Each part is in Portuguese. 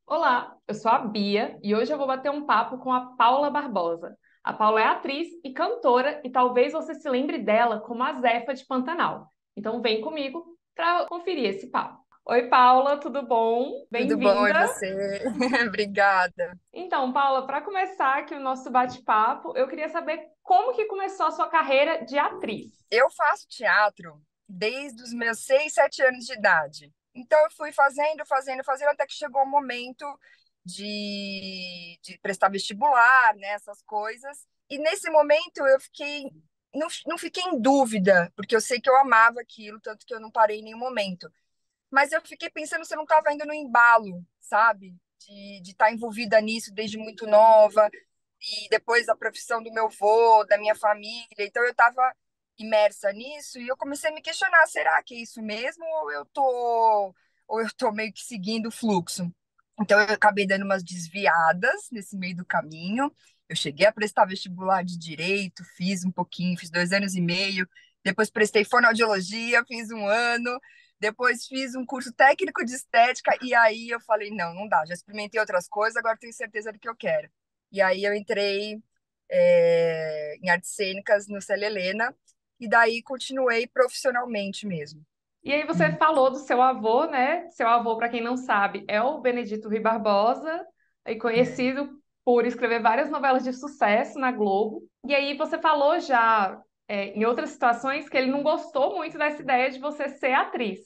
Olá, eu sou a Bia e hoje eu vou bater um papo com a Paula Barbosa. A Paula é atriz e cantora e talvez você se lembre dela como a Zefa de Pantanal. Então vem comigo para conferir esse papo. Oi, Paula, tudo bom? Tudo bom, e Bem-vinda. você? Obrigada. Então, Paula, para começar aqui o nosso bate-papo, eu queria saber como que começou a sua carreira de atriz. Eu faço teatro desde os meus 6, 7 anos de idade. Então, eu fui fazendo, até que chegou o momento de prestar vestibular, né, essas coisas. E nesse momento eu fiquei, não fiquei em dúvida, porque eu sei que eu amava aquilo, tanto que eu não parei em nenhum momento. Mas eu fiquei pensando se eu não estava indo no embalo, sabe? De estar envolvida nisso desde muito nova, e depois a profissão do meu avô, da minha família. Então eu estava imersa nisso e eu comecei a me questionar, será que é isso mesmo ou eu tô meio que seguindo o fluxo? Então eu acabei dando umas desviadas nesse meio do caminho. Eu cheguei a prestar vestibular de direito, fiz um pouquinho, fiz 2 anos e meio. Depois prestei fonoaudiologia, fiz um ano. Depois fiz um curso técnico de estética e aí eu falei, não, não dá. Já experimentei outras coisas, agora tenho certeza do que eu quero. E aí eu entrei em artes cênicas no Célia Helena e daí continuei profissionalmente mesmo. E aí você falou do seu avô, né? Seu avô, para quem não sabe, é o Benedito Rui Barbosa, e conhecido por escrever várias novelas de sucesso na Globo. E aí você falou já, em outras situações, que ele não gostou muito dessa ideia de você ser atriz.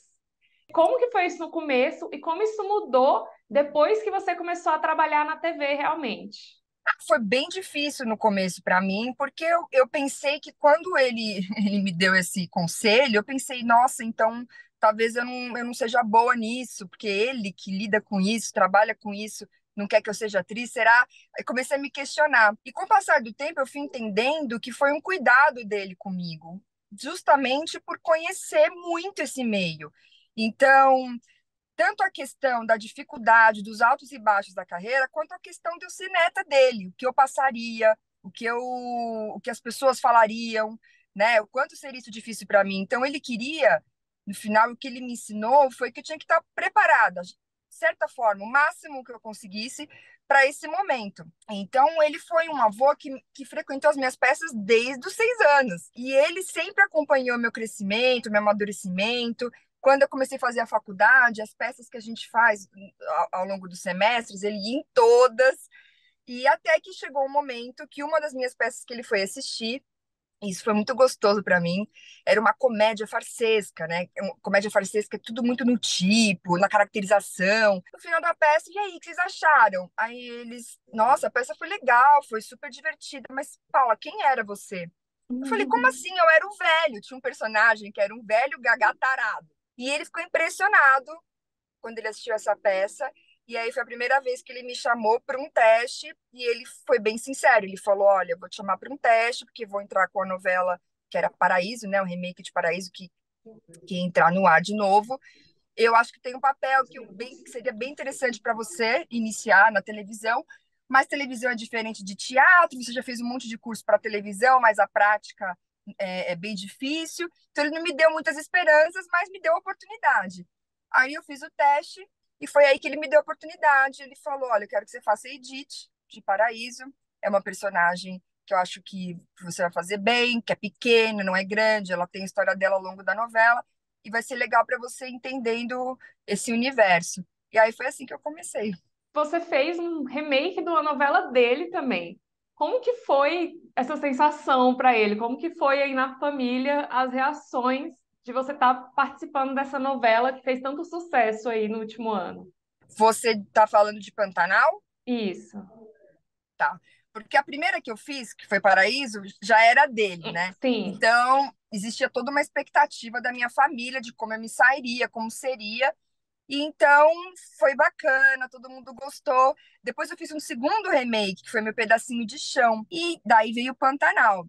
Como que foi isso no começo e como isso mudou depois que você começou a trabalhar na TV realmente? Foi bem difícil no começo para mim, porque eu pensei que quando ele me deu esse conselho, eu pensei, nossa, então talvez eu não seja boa nisso, porque ele que lida com isso, trabalha com isso, não quer que eu seja atriz, será? Aí comecei a me questionar. E com o passar do tempo, eu fui entendendo que foi um cuidado dele comigo, justamente por conhecer muito esse meio. Então, tanto a questão da dificuldade, dos altos e baixos da carreira, quanto a questão de eu ser neta dele, o que eu passaria, o que as pessoas falariam, né? O quanto seria isso difícil para mim. Então ele queria, no final, o que ele me ensinou foi que eu tinha que estar preparada, de certa forma, o máximo que eu conseguisse para esse momento. Então ele foi um avô que frequentou as minhas peças desde os 6 anos e ele sempre acompanhou meu crescimento, meu amadurecimento. Quando eu comecei a fazer a faculdade, as peças que a gente faz ao longo dos semestres, ele ia em todas. E até que chegou um momento que uma das minhas peças que ele foi assistir, e isso foi muito gostoso para mim, era uma comédia farsesca, né? Uma comédia farsesca, tudo muito no tipo, na caracterização. No final da peça, e aí, o que vocês acharam? Aí eles, nossa, a peça foi legal, foi super divertida, mas Paula, quem era você? Eu falei, como assim? Eu era o velho. Tinha um personagem que era um velho gagá tarado. E ele ficou impressionado quando ele assistiu essa peça. E aí foi a primeira vez que ele me chamou para um teste e ele foi bem sincero. Ele falou: "Olha, eu vou te chamar para um teste porque vou entrar com a novela que era Paraíso, né, o remake de Paraíso que ia entrar no ar de novo. Eu acho que tem um papel que seria bem interessante para você iniciar na televisão, mas televisão é diferente de teatro, você já fez um monte de curso para televisão, mas a prática é bem difícil. Então ele não me deu muitas esperanças, mas me deu a oportunidade. Aí eu fiz o teste e foi aí que ele me deu a oportunidade. Ele falou: "Olha, eu quero que você faça a Edith de Paraíso. É uma personagem que eu acho que você vai fazer bem, que é pequena, não é grande, ela tem a história dela ao longo da novela e vai ser legal para você entendendo esse universo." E aí foi assim que eu comecei. Você fez um remake de uma novela dele também. Como que foi essa sensação para ele? Como que foi aí na família as reações de você estar participando dessa novela que fez tanto sucesso aí no último ano? Você tá falando de Pantanal? Isso. Tá. Porque a primeira que eu fiz, que foi Paraíso, já era dele, né? Sim. Então, existia toda uma expectativa da minha família de como eu me sairia, como seria. E então foi bacana, todo mundo gostou. Depois eu fiz um segundo remake, que foi Meu Pedacinho de Chão. E daí veio o Pantanal,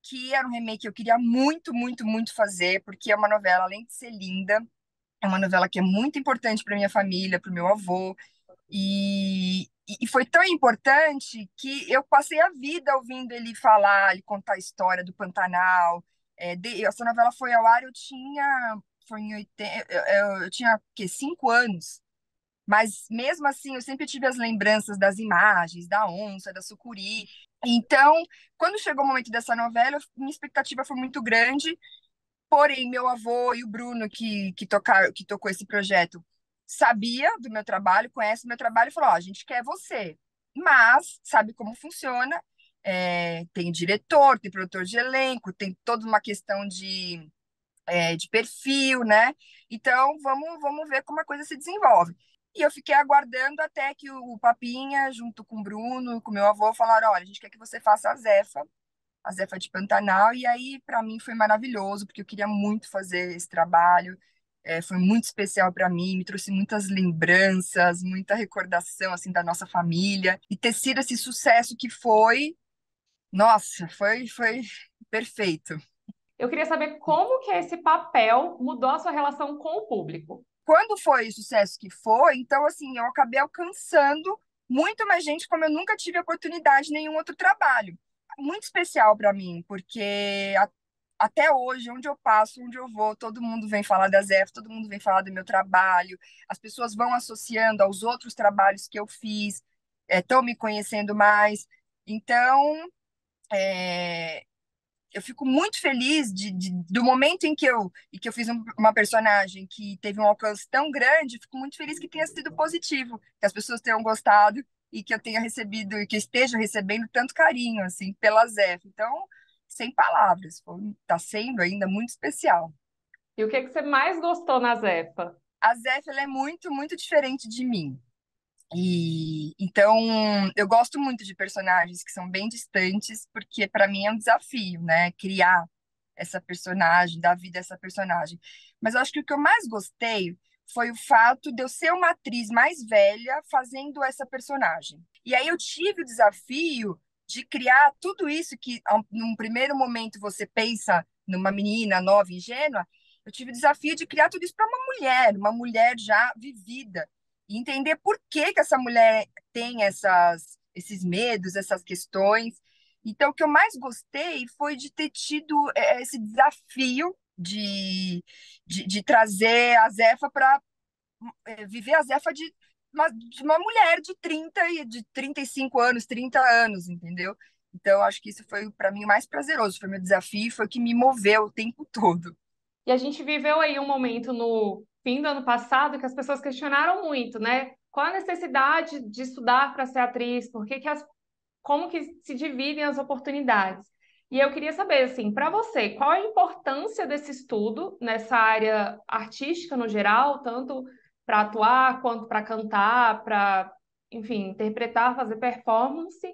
que era um remake que eu queria muito, muito, muito fazer, porque é uma novela, além de ser linda, é uma novela que é muito importante para minha família, para o meu avô. E foi tão importante que eu passei a vida ouvindo ele falar, ele contar a história do Pantanal. Essa novela foi ao ar, foi em 80, eu tinha, o quê, 5 anos. Mas mesmo assim, eu sempre tive as lembranças das imagens, da onça, da sucuri. Então, quando chegou o momento dessa novela, minha expectativa foi muito grande. Porém, meu avô e o Bruno, que tocou esse projeto, sabia do meu trabalho, conhece o meu trabalho e falou: Ó, a gente quer você, mas sabe como funciona. Tem diretor, tem produtor de elenco, tem toda uma questão de perfil, né? Então, vamos ver como a coisa se desenvolve. E eu fiquei aguardando até que o Papinha, junto com o Bruno, com o meu avô, falaram: olha, a gente quer que você faça a Zefa de Pantanal. E aí, para mim, foi maravilhoso, porque eu queria muito fazer esse trabalho. Foi muito especial para mim, me trouxe muitas lembranças, muita recordação assim da nossa família. E ter sido esse sucesso que foi, nossa, foi perfeito. Eu queria saber como que esse papel mudou a sua relação com o público. Quando foi o sucesso que foi, então, assim, eu acabei alcançando muito mais gente, como eu nunca tive oportunidade em nenhum outro trabalho. Muito especial para mim, porque até hoje, onde eu passo, onde eu vou, todo mundo vem falar da ZEF, todo mundo vem falar do meu trabalho, as pessoas vão associando aos outros trabalhos que eu fiz, estão me conhecendo mais. Então, é, eu fico muito feliz do momento em que eu fiz uma personagem que teve um alcance tão grande, fico muito feliz que tenha sido positivo, que as pessoas tenham gostado e que eu tenha recebido, e que eu esteja recebendo tanto carinho, assim, pela Zef. Então, sem palavras, está sendo ainda muito especial. E o que que você mais gostou na Zefa? A Zef, ela é muito, muito diferente de mim. E então eu gosto muito de personagens que são bem distantes, porque para mim é um desafio, né? Criar essa personagem, dar vida a essa personagem. Mas eu acho que o que eu mais gostei foi o fato de eu ser uma atriz mais velha fazendo essa personagem. E aí eu tive o desafio de criar tudo isso que, num primeiro momento, você pensa numa menina nova, ingênua. Eu tive o desafio de criar tudo isso para uma mulher já vivida, e entender por que que essa mulher tem esses medos, essas questões. Então, o que eu mais gostei foi de ter tido esse desafio de trazer a Zefa para viver a Zefa de uma mulher de 35 anos, 30 anos, entendeu? Então, acho que isso foi, para mim, o mais prazeroso. Foi meu desafio, foi o que me moveu o tempo todo. E a gente viveu aí um momento no fim do ano passado que as pessoas questionaram muito, né? Qual a necessidade de estudar para ser atriz? Por que que como que se dividem as oportunidades? E eu queria saber, assim, para você, qual a importância desse estudo nessa área artística no geral, tanto para atuar quanto para cantar, para, enfim, interpretar, fazer performance,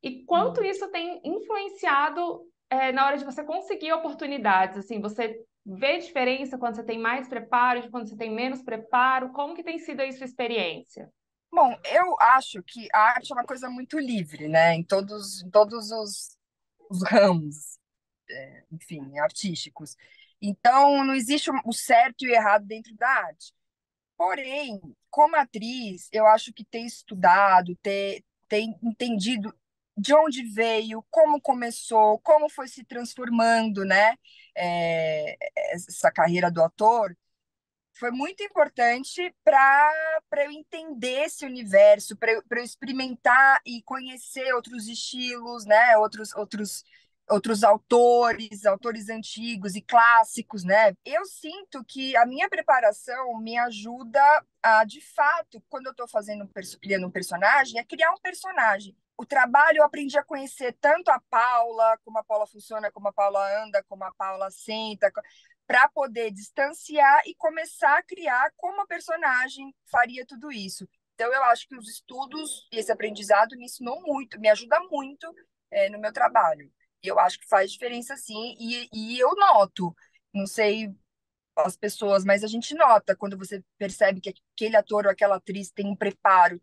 e quanto isso tem influenciado, na hora de você conseguir oportunidades? Assim, você vê diferença quando você tem mais preparo, de quando você tem menos preparo? Como que tem sido aí sua experiência? Bom, eu acho que a arte é uma coisa muito livre, né? Em todos os ramos, enfim, artísticos. Então, não existe o certo e o errado dentro da arte. Porém, como atriz, eu acho que ter estudado, ter entendido de onde veio, como começou, como foi se transformando, né? Essa carreira do ator foi muito importante para eu entender esse universo, para eu experimentar e conhecer outros estilos, né? Outros autores antigos e clássicos, né? Eu sinto que a minha preparação me ajuda a, de fato, quando eu estou criando um personagem, a criar um personagem. O trabalho eu aprendi a conhecer tanto a Paula, como a Paula funciona, como a Paula anda, como a Paula senta, para poder distanciar e começar a criar como a personagem faria tudo isso. Então, eu acho que os estudos e esse aprendizado me ensinou muito, me ajuda muito no meu trabalho. E eu acho que faz diferença sim, e eu noto, não sei as pessoas, mas a gente nota quando você percebe que aquele ator ou aquela atriz tem um preparo,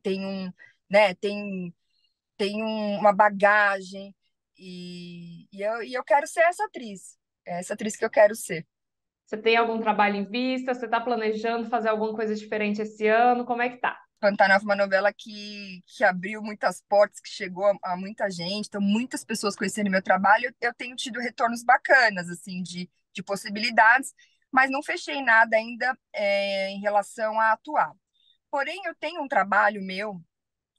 né, uma bagagem, e eu quero ser essa atriz que eu quero ser. Você tem algum trabalho em vista? Você está planejando fazer alguma coisa diferente esse ano? Como é que tá? Pantanal foi uma novela que abriu muitas portas, que chegou a muita gente, então muitas pessoas conhecendo meu trabalho. Eu tenho tido retornos bacanas, assim, de possibilidades, mas não fechei nada ainda em relação a atuar. Porém, eu tenho um trabalho meu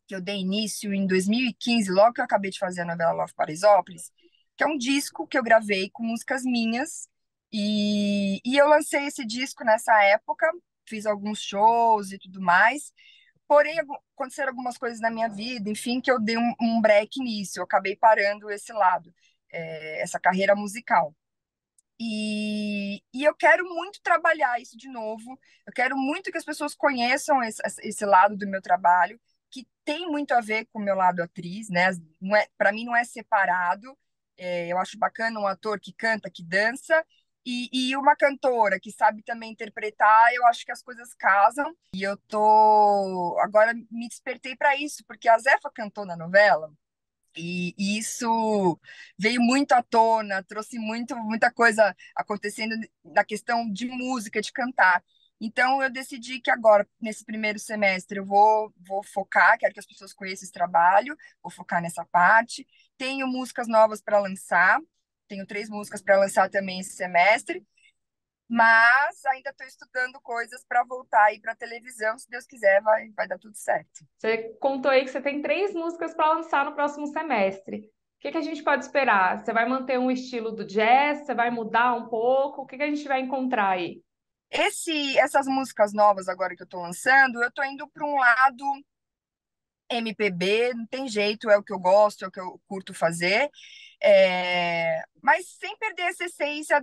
que eu dei início em 2015, logo que eu acabei de fazer a novela Love Paraisópolis, que é um disco que eu gravei com músicas minhas. E eu lancei esse disco nessa época, fiz alguns shows e tudo mais. Porém, aconteceram algumas coisas na minha vida, enfim, que eu dei um break nisso. Eu acabei parando esse lado, essa carreira musical. E eu quero muito trabalhar isso de novo. Eu quero muito que as pessoas conheçam esse lado do meu trabalho, que tem muito a ver com o meu lado atriz, né? Não é, para mim não é separado. Eu acho bacana um ator que canta, que dança, e uma cantora que sabe também interpretar. Eu acho que as coisas casam. E eu tô agora me despertei para isso, porque a Zefa cantou na novela. E isso veio muito à tona, trouxe muita coisa acontecendo na questão de música, de cantar. Então, eu decidi que agora, nesse primeiro semestre, vou focar, quero que as pessoas conheçam esse trabalho, vou focar nessa parte. Tenho músicas novas para lançar, tenho 3 músicas para lançar também esse semestre, mas ainda estou estudando coisas para voltar aí para televisão. Se Deus quiser, vai dar tudo certo. Você contou aí que você tem 3 músicas para lançar no próximo semestre. O que que a gente pode esperar? Você vai manter um estilo do jazz? Você vai mudar um pouco? O que que a gente vai encontrar aí? Essas músicas novas agora que eu estou lançando, eu estou indo para um lado MPB, não tem jeito, é o que eu gosto, é o que eu curto fazer, mas sem perder essa essência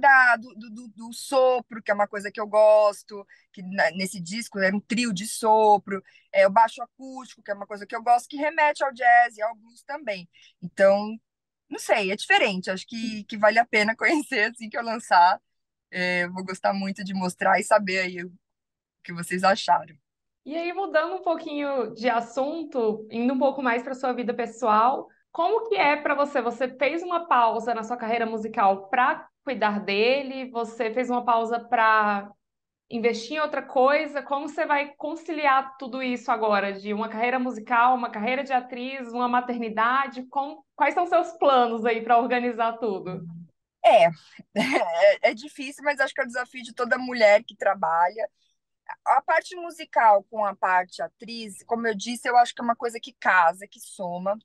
do sopro, que é uma coisa que eu gosto, que nesse disco era um trio de sopro, o baixo acústico, que é uma coisa que eu gosto, que remete ao jazz e ao blues também. Então, não sei, é diferente, acho que vale a pena conhecer assim que eu lançar. Eu vou gostar muito de mostrar e saber aí o que vocês acharam. E aí, mudando um pouquinho de assunto, indo um pouco mais para sua vida pessoal, como que é para você? Você fez uma pausa na sua carreira musical para cuidar dele? Você fez uma pausa para investir em outra coisa? Como você vai conciliar tudo isso agora, de uma carreira musical, uma carreira de atriz, uma maternidade? Quais são seus planos aí para organizar tudo? É, é difícil, mas acho que é o desafio de toda mulher que trabalha. A parte musical com a parte atriz, como eu disse, eu acho que é uma coisa que casa, que soma.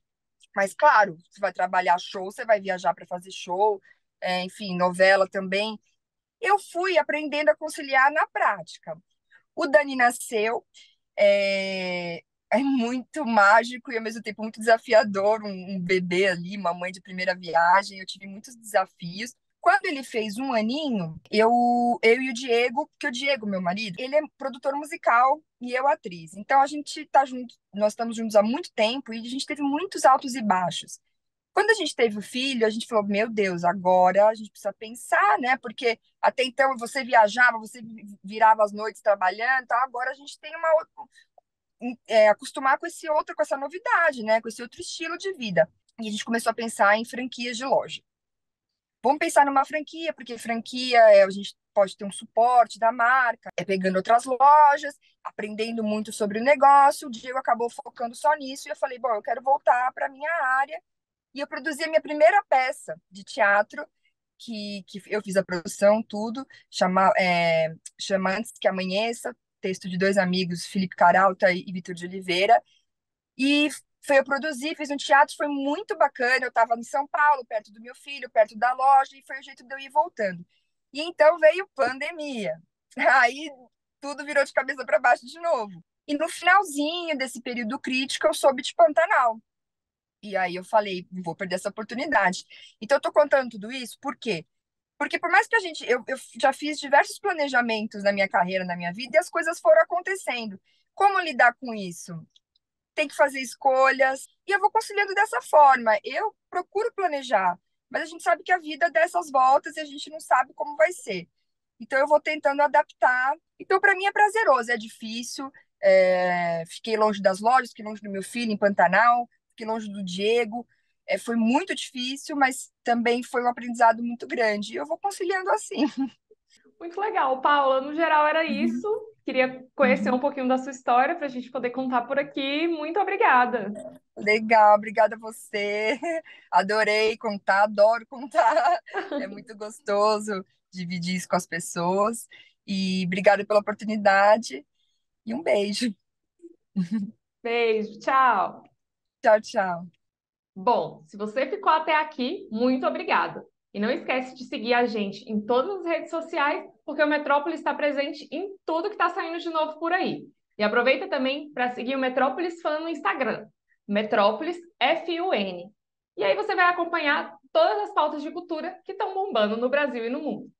Mas, claro, você vai trabalhar show, você vai viajar para fazer show, enfim, novela também. Eu fui aprendendo a conciliar na prática. O Dani nasceu, é muito mágico e ao mesmo tempo muito desafiador, um bebê ali, uma mãe de primeira viagem. Eu tive muitos desafios. Quando ele fez 1 aninho, eu e o Diego, porque o Diego, meu marido, ele é produtor musical e eu atriz. Então a gente tá junto, nós estamos juntos há muito tempo e a gente teve muitos altos e baixos. Quando a gente teve o filho, a gente falou: Meu Deus, agora a gente precisa pensar, né? Porque até então você viajava, você virava as noites trabalhando, então agora a gente tem acostumar com essa novidade, né? Com esse outro estilo de vida. E a gente começou a pensar em franquias de loja. Vamos pensar numa franquia, porque franquia a gente pode ter um suporte da marca, pegando outras lojas, aprendendo muito sobre o negócio. O Diego acabou focando só nisso e eu falei: bom, eu quero voltar para minha área. E eu produzi a minha primeira peça de teatro, que eu fiz a produção, tudo, chama Antes que Amanheça, texto de 2 amigos, Felipe Caralta e Vitor de Oliveira. E foi eu produzi, fiz um teatro, foi muito bacana. Eu estava em São Paulo, perto do meu filho, perto da loja, e foi o jeito de eu ir voltando. E então veio pandemia. Aí tudo virou de cabeça para baixo de novo. E no finalzinho desse período crítico, eu soube de Pantanal. E aí eu falei, vou perder essa oportunidade. Então eu tô contando tudo isso, por quê? Porque por mais que eu já fiz diversos planejamentos na minha carreira, na minha vida, e as coisas foram acontecendo. Como lidar com isso? Tem que fazer escolhas, e eu vou conciliando dessa forma. Eu procuro planejar, mas a gente sabe que a vida dá essas voltas e a gente não sabe como vai ser. Então eu vou tentando adaptar. Então para mim é prazeroso, é difícil. Fiquei longe das lojas, fiquei longe do meu filho em Pantanal, fiquei longe do Diego. Foi muito difícil, mas também foi um aprendizado muito grande. E eu vou conciliando assim. Muito legal, Paula. No geral era isso. Queria conhecer um Uhum. pouquinho da sua história para a gente poder contar por aqui. Muito obrigada. Legal, obrigada a você. Adorei contar, adoro contar. É muito gostoso dividir isso com as pessoas. E obrigada pela oportunidade. E um beijo. Beijo, tchau. Tchau, tchau. Bom, se você ficou até aqui, muito obrigada. E não esquece de seguir a gente em todas as redes sociais, porque o Metrópolis está presente em tudo que está saindo de novo por aí. E aproveita também para seguir o Metrópolis Fan no Instagram, Metrópolis FUN. E aí você vai acompanhar todas as pautas de cultura que estão bombando no Brasil e no mundo.